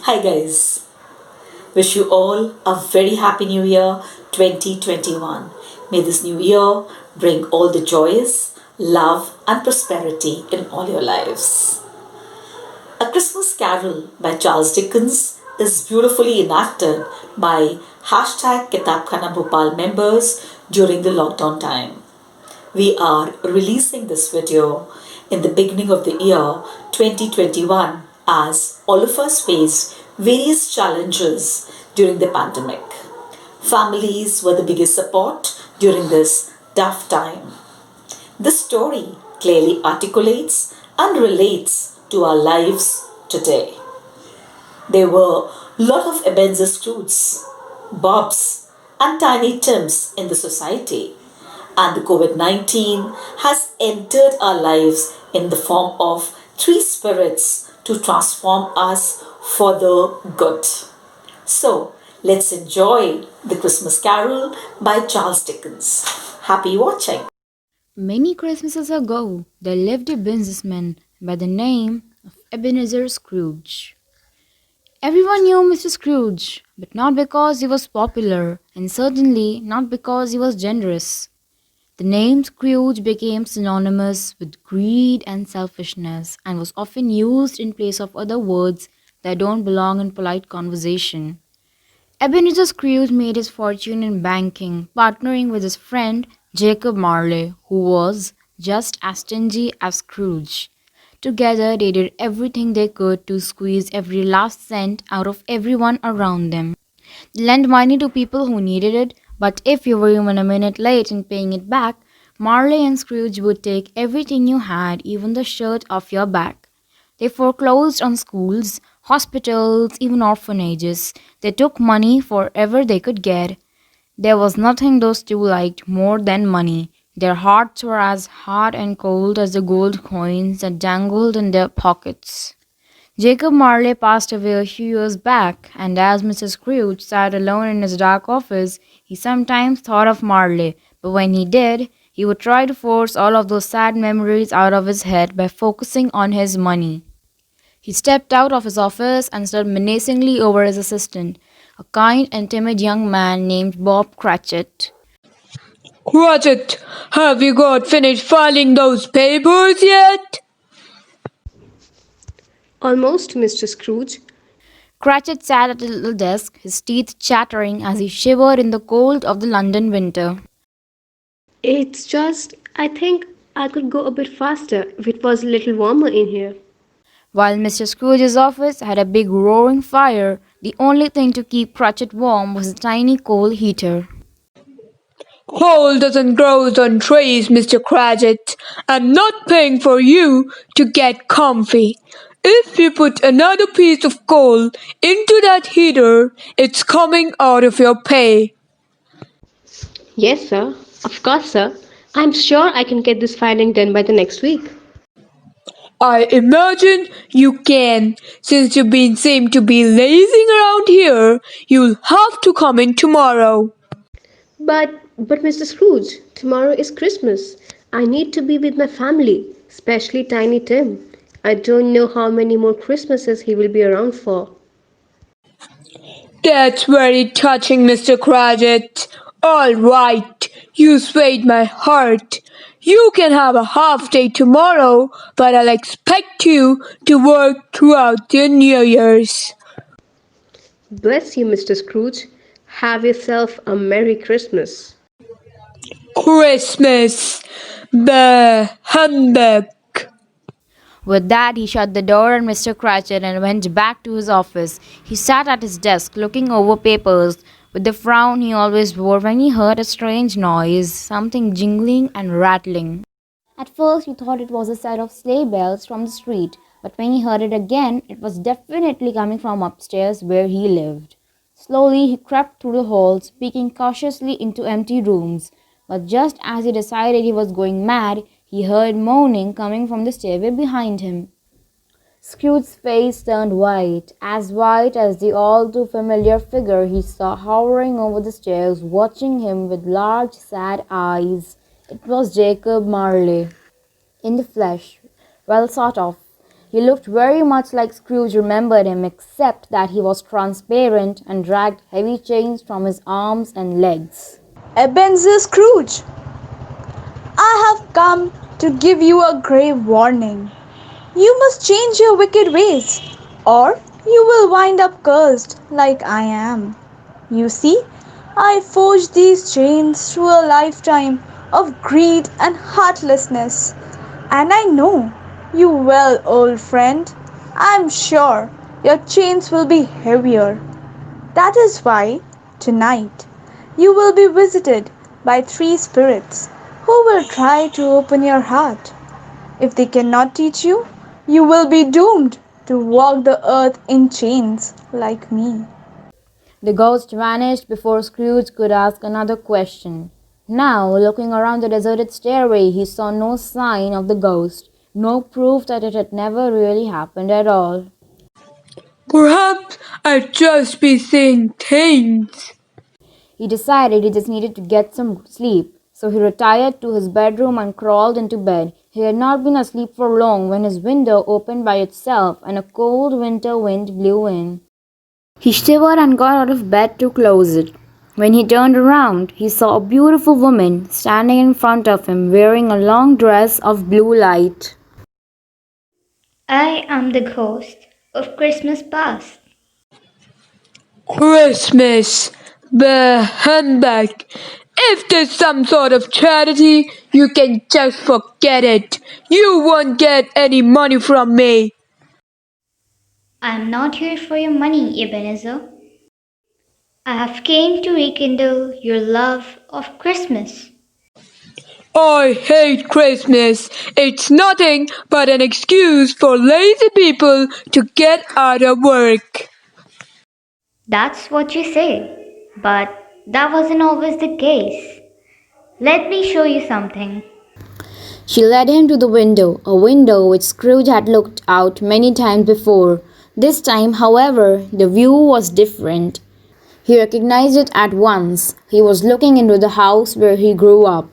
Hi guys, wish you all a very happy new year 2021. May this new year bring all the joys, love, and prosperity in all your lives. A Christmas Carol by Charles Dickens is beautifully enacted by Kitabkhana Bhopal members during the lockdown time. We are releasing this video in the beginning of the year 2021 as all of us face various challenges during the pandemic. Families were the biggest support during this tough time. This story clearly articulates and relates to our lives today. There were a lot of Ebenezer Scrooges, Bobs, and Tiny Tims in the society, and the COVID 19 has entered our lives in the form of three spirits to transform us for the good. So, let's enjoy The Christmas Carol by Charles Dickens. Happy watching! Many Christmases ago, there lived a businessman by the name of Ebenezer Scrooge. Everyone knew Mr. Scrooge, but not because he was popular, and certainly not because he was generous. The name Scrooge became synonymous with greed and selfishness and was often used in place of other words that don't belong in polite conversation. Ebenezer Scrooge made his fortune in banking, partnering with his friend Jacob Marley, who was just as stingy as Scrooge. Together, they did everything they could to squeeze every last cent out of everyone around them. They lent money to people who needed it, but if you were even a minute late in paying it back, Marley and Scrooge would take everything you had, even the shirt off your back. They foreclosed on schools, hospitals, even orphanages. They took money forever they could get. There was nothing those two liked more than money. Their hearts were as hard and cold as the gold coins that dangled in their pockets. Jacob Marley passed away a few years back, and as Mr. Scrooge sat alone in his dark office, he sometimes thought of Marley, but when he did, he would try to force all of those sad memories out of his head by focusing on his money. He stepped out of his office and stood menacingly over his assistant, a kind and timid young man named Bob Cratchit. Cratchit, have you got finished filing those papers yet? Almost, Mr. Scrooge. Cratchit sat at a little desk, his teeth chattering as he shivered in the cold of the London winter. It's just, I think I could go a bit faster if it was a little warmer in here. While Mr. Scrooge's office had a big roaring fire, the only thing to keep Cratchit warm was a tiny coal heater. Coal doesn't grow on trees, Mr. Cratchit. I'm not paying for you to get comfy. If you put another piece of coal into that heater, it's coming out of your pay. Yes, sir. Of course, sir. I'm sure I can get this filing done by the next week. I imagine you can. Since you've been seem to be lazing around here, you'll have to come in tomorrow. But Mr. Scrooge, tomorrow is Christmas. I need to be with my family, especially Tiny Tim. I don't know how many more Christmases he will be around for. That's very touching, Mr. Cratchit. All right, you swayed my heart. You can have a half day tomorrow, but I'll expect you to work throughout the New Year's. Bless you, Mr. Scrooge. Have yourself a Merry Christmas. Christmas. Bah, humbug. With that, he shut the door on Mr. Cratchit and went back to his office. He sat at his desk, looking over papers, with the frown he always wore when he heard a strange noise, something jingling and rattling. At first, he thought it was a set of sleigh bells from the street, but when he heard it again, it was definitely coming from upstairs where he lived. Slowly, he crept through the halls, peeking cautiously into empty rooms. But just as he decided he was going mad, he heard moaning coming from the stairway behind him. Scrooge's face turned white as the all too familiar figure he saw hovering over the stairs, watching him with large, sad eyes. It was Jacob Marley, in the flesh. Well, sort of. He looked very much like Scrooge remembered him, except that he was transparent and dragged heavy chains from his arms and legs. Ebenezer Scrooge, I have come to give you a grave warning. You must change your wicked ways, or you will wind up cursed like I am. You see, I forged these chains through a lifetime of greed and heartlessness, and I know you well, old friend. I'm sure your chains will be heavier. That is why, tonight, you will be visited by three spirits who will try to open your heart. If they cannot teach you, you will be doomed to walk the earth in chains like me. The ghost vanished before Scrooge could ask another question. Now, looking around the deserted stairway, he saw no sign of the ghost, no proof that it had never really happened at all. Perhaps I'd just be seeing things. He decided he just needed to get some sleep, so he retired to his bedroom and crawled into bed. He had not been asleep for long when his window opened by itself and a cold winter wind blew in. He shivered and got out of bed to close it. When he turned around, he saw a beautiful woman standing in front of him wearing a long dress of blue light. I am the ghost of Christmas past. Christmas, the humbug. If there's some sort of charity, you can just forget it. You won't get any money from me. I am not here for your money, Ebenezer. I have came to rekindle your love of Christmas. I hate Christmas. It's nothing but an excuse for lazy people to get out of work. That's what you say, but that wasn't always the case. Let me show you something. She led him to the window, a window which Scrooge had looked out many times before. This time, however, the view was different. He recognized it at once. He was looking into the house where he grew up.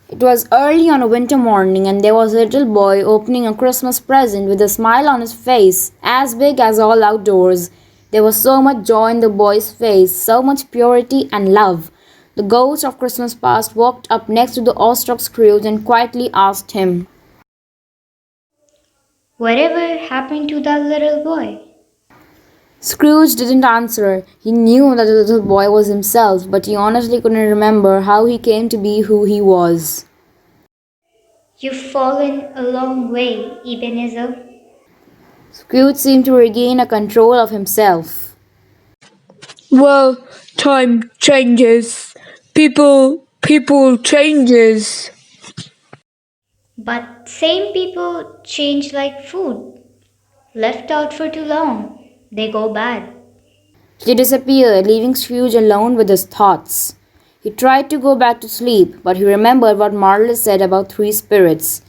It was early on a winter morning, and there was a little boy opening a Christmas present with a smile on his face, as big as all outdoors. There was so much joy in the boy's face, so much purity and love. The ghost of Christmas past walked up next to the awestruck Scrooge and quietly asked him, Whatever happened to that little boy? Scrooge didn't answer. He knew that the little boy was himself, but he honestly couldn't remember how he came to be who he was. You've fallen a long way, Ebenezer. Scrooge seemed to regain a control of himself. Well, time changes. People changes. But same people change like food. Left out for too long, they go bad. She disappeared, leaving Scrooge alone with his thoughts. He tried to go back to sleep, but he remembered what Marley said about three spirits.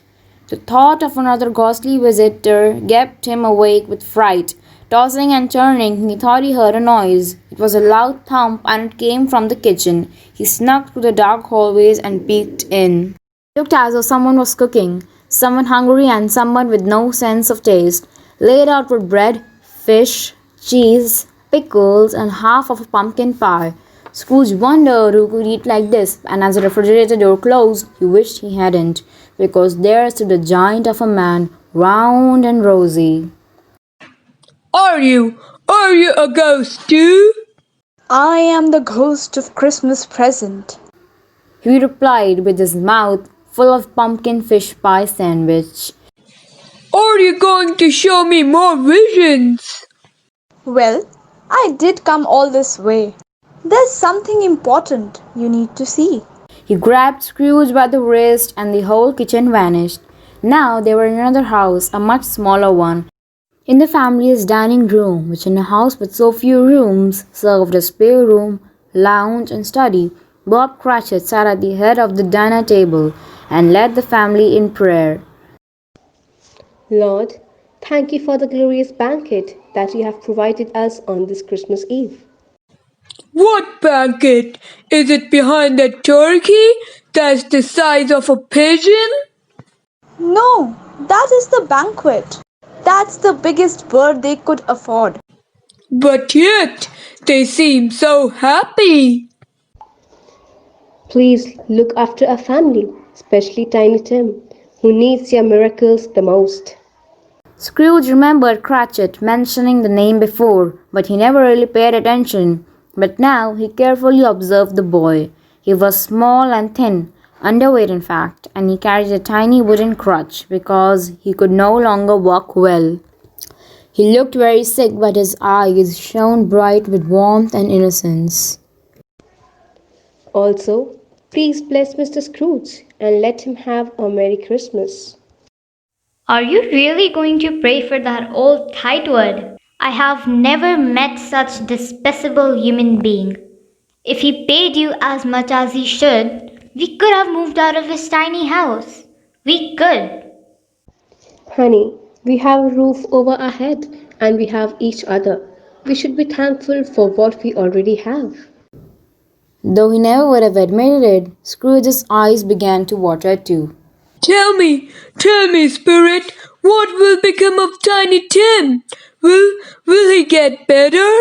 The thought of another ghostly visitor kept him awake with fright. Tossing and turning, he thought he heard a noise. It was a loud thump, and it came from the kitchen. He snuck through the dark hallways and peeked in. It looked as though someone was cooking, someone hungry and someone with no sense of taste. Laid out were bread, fish, cheese, pickles, and half of a pumpkin pie. Scrooge wondered who could eat like this, and as the refrigerator door closed, he wished he hadn't, because there stood a giant of a man, round and rosy. Are you a ghost too? I am the ghost of Christmas present. He replied with his mouth full of pumpkin fish pie sandwich. Are you going to show me more visions? Well, I did come all this way. There's something important you need to see. He grabbed Scrooge by the wrist and the whole kitchen vanished. Now they were in another house, a much smaller one. In the family's dining room, which in a house with so few rooms, served as spare room, lounge, and study, Bob Cratchit sat at the head of the dinner table and led the family in prayer. Lord, thank you for the glorious banquet that you have provided us on this Christmas Eve. What banquet? Is it behind that turkey that's the size of a pigeon? No, that is the banquet. That's the biggest bird they could afford. But yet, they seem so happy. Please look after our family, especially Tiny Tim, who needs your miracles the most. Scrooge remembered Cratchit mentioning the name before, but he never really paid attention. But now he carefully observed the boy. He was small and thin, underweight in fact, and he carried a tiny wooden crutch because he could no longer walk well. He looked very sick, but his eyes shone bright with warmth and innocence. Also, please bless Mr. Scrooge and let him have a Merry Christmas. Are you really going to pray for that old tightwad? I have never met such despicable human being. If he paid you as much as he should, we could have moved out of his tiny house. We could. Honey, we have a roof over our head and we have each other. We should be thankful for what we already have. Though he never would have admitted it, Scrooge's eyes began to water too. Tell me, Spirit, what will become of Tiny Tim? Will he get better?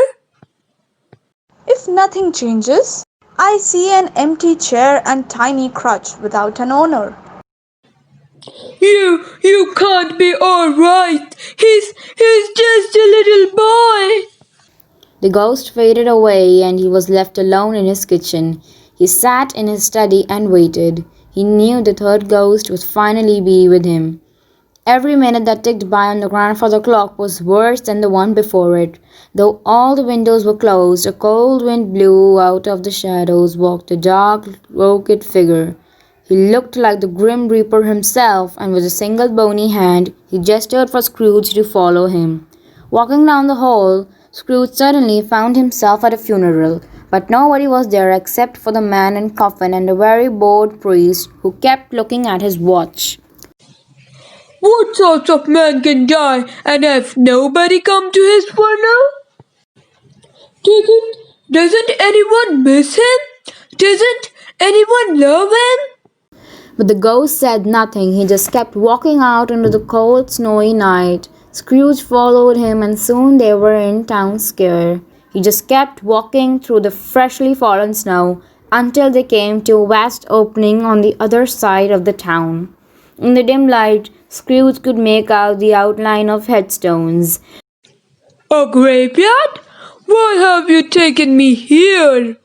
If nothing changes, I see an empty chair and tiny crutch without an owner. You can't be all right. He's just a little boy. The ghost faded away and he was left alone in his kitchen. He sat in his study and waited. He knew the third ghost would finally be with him. Every minute that ticked by on the grandfather clock was worse than the one before it. Though all the windows were closed, a cold wind blew. Out of the shadows walked a dark, crooked figure. He looked like the Grim Reaper himself, and with a single bony hand he gestured for Scrooge to follow him. Walking down the hall, Scrooge suddenly found himself at a funeral, but nobody was there except for the man in coffin and a very bored priest who kept looking at his watch. What sort of man can die and have nobody come to his funeral? Doesn't anyone miss him? Doesn't anyone love him? But the ghost said nothing. He just kept walking out into the cold, snowy night. Scrooge followed him, and soon they were in Town Square. He just kept walking through the freshly fallen snow until they came to a vast opening on the other side of the town. In the dim light, Scrooge could make out the outline of headstones. A graveyard? Why have you taken me here?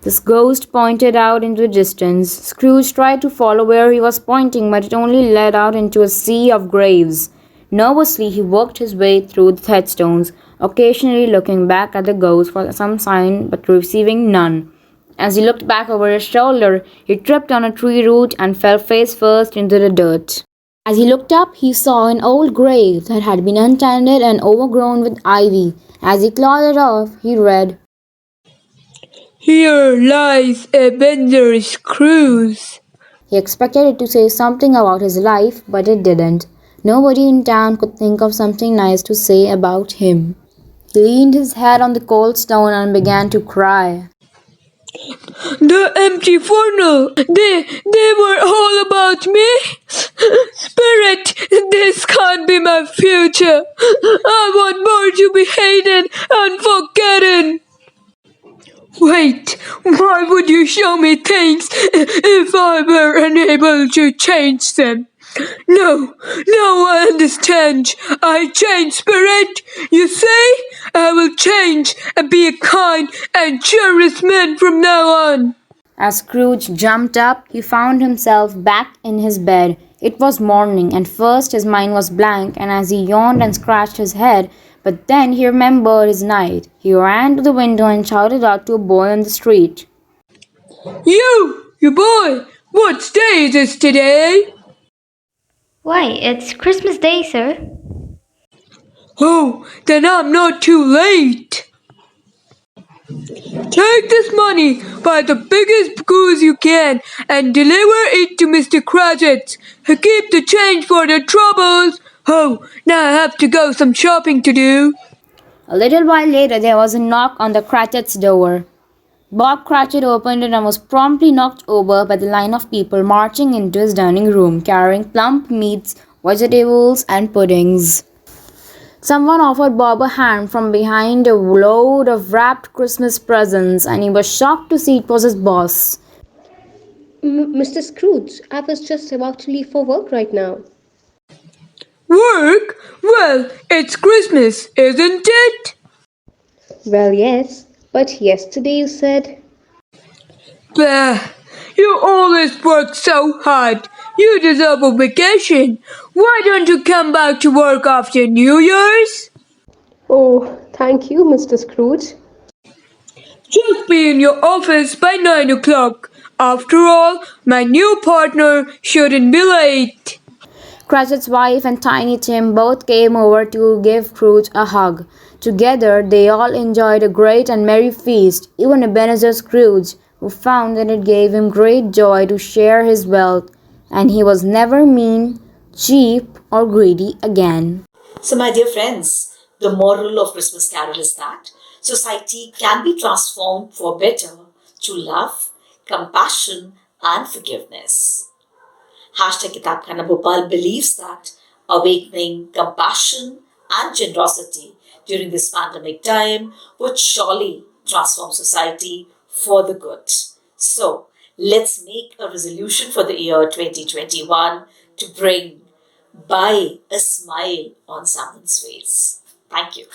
This ghost pointed out into the distance. Scrooge tried to follow where he was pointing, but it only led out into a sea of graves. Nervously, he worked his way through the headstones, occasionally looking back at the ghost for some sign, but receiving none. As he looked back over his shoulder, he tripped on a tree root and fell face first into the dirt. As he looked up, he saw an old grave that had been untended and overgrown with ivy. As he clawed it off, he read, Here lies Ebenezer Scrooge. He expected it to say something about his life, but it didn't. Nobody in town could think of something nice to say about him. He leaned his head on the cold stone and began to cry. The empty funnel. They were all about me. Spirit, this can't be my future. I want more to be hated and forgotten. Wait, why would you show me things if I were unable to change them? No, I understand. I change, Spirit. You say I will change and be a kind and generous man from now on. As Scrooge jumped up, he found himself back in his bed. It was morning, and first his mind was blank, and as he yawned and scratched his head, but then he remembered his night. He ran to the window and shouted out to a boy on the street. You boy, what day is this today? Why, it's Christmas Day, sir. Oh, then I'm not too late. Take this money, buy the biggest goose you can, and deliver it to Mr. Cratchit. Keep the change for the troubles. Oh, now I have to go some shopping to do. A little while later, there was a knock on the Cratchit's door. Bob Cratchit opened it and was promptly knocked over by the line of people marching into his dining room, carrying plump meats, vegetables, and puddings. Someone offered Bob a hand from behind a load of wrapped Christmas presents, and he was shocked to see it was his boss. Mr. Scrooge, I was just about to leave for work right now. Work? Well, it's Christmas, isn't it? Well, yes, but yesterday you said. Bah, you always work so hard. You deserve a vacation. Why don't you come back to work after New Year's? Oh, thank you, Mr. Scrooge. Just be in your office by 9 o'clock. After all, my new partner shouldn't be late. Cratchit's wife and Tiny Tim both came over to give Scrooge a hug. Together, they all enjoyed a great and merry feast, even Ebenezer Scrooge, who found that it gave him great joy to share his wealth, and he was never mean, cheap, or greedy again. So, my dear friends, the moral of Christmas Carol is that society can be transformed for better through love, compassion, and forgiveness. Hashtag Kitabkhana Bhopal believes that awakening compassion and generosity during this pandemic time would surely transform society for the good. So, let's make a resolution for the year 2021 to bring by a smile on someone's face. Thank you.